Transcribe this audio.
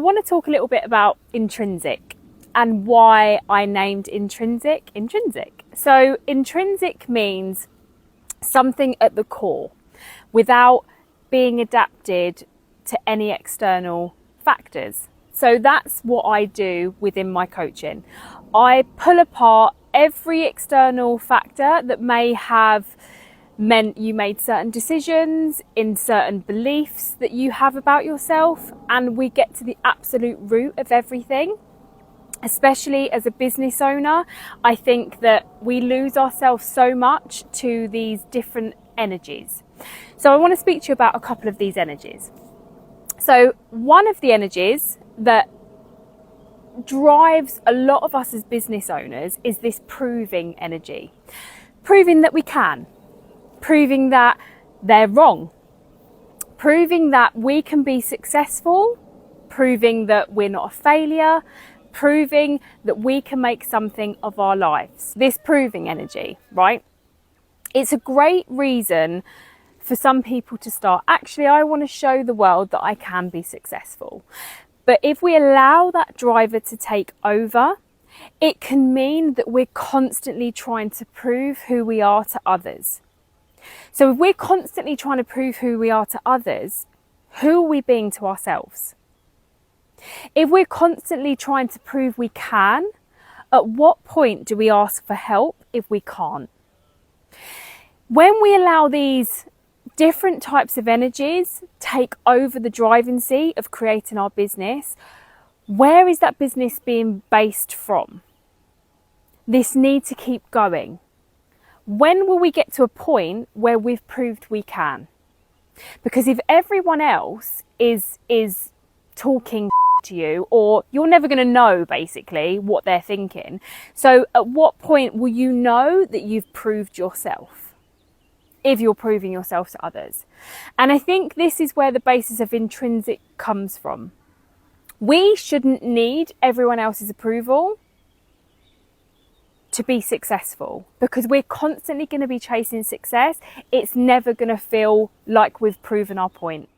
want to talk a little bit about intrinsic and why I named intrinsic. So intrinsic means something at the core without being adapted to any external factors. So that's what I do within my coaching. I pull apart every external factor that may have meant you made certain decisions in certain beliefs that you have about yourself, and we get to the absolute root of everything. Especially as a business owner, I think that we lose ourselves so much to these different energies. So I want to speak to you about a couple of these energies. So one of the energies that drives a lot of us as business owners is this proving energy. Proving that we can. Proving that they're wrong. Proving that we can be successful. Proving that we're not a failure. Proving that we can make something of our lives. This proving energy, right? It's a great reason for some people to start, actually, I want to show the world that I can be successful. But if we allow that driver to take over, it can mean that we're constantly trying to prove who we are to others. So if we're constantly trying to prove who we are to others, who are we being to ourselves? If we're constantly trying to prove we can, at what point do we ask for help if we can't? When we allow these different types of energies take over the driving seat of creating our business, where is that business being based from? This need to keep going. When will we get to a point where we've proved we can? Because if everyone else is talking to you, or you're never going to know basically what they're thinking. So at what point will you know that you've proved yourself? If you're proving yourself to others. And I think this is where the basis of intrinsic comes from. We shouldn't need everyone else's approval to be successful, because we're constantly going to be chasing success. It's never going to feel like we've proven our point.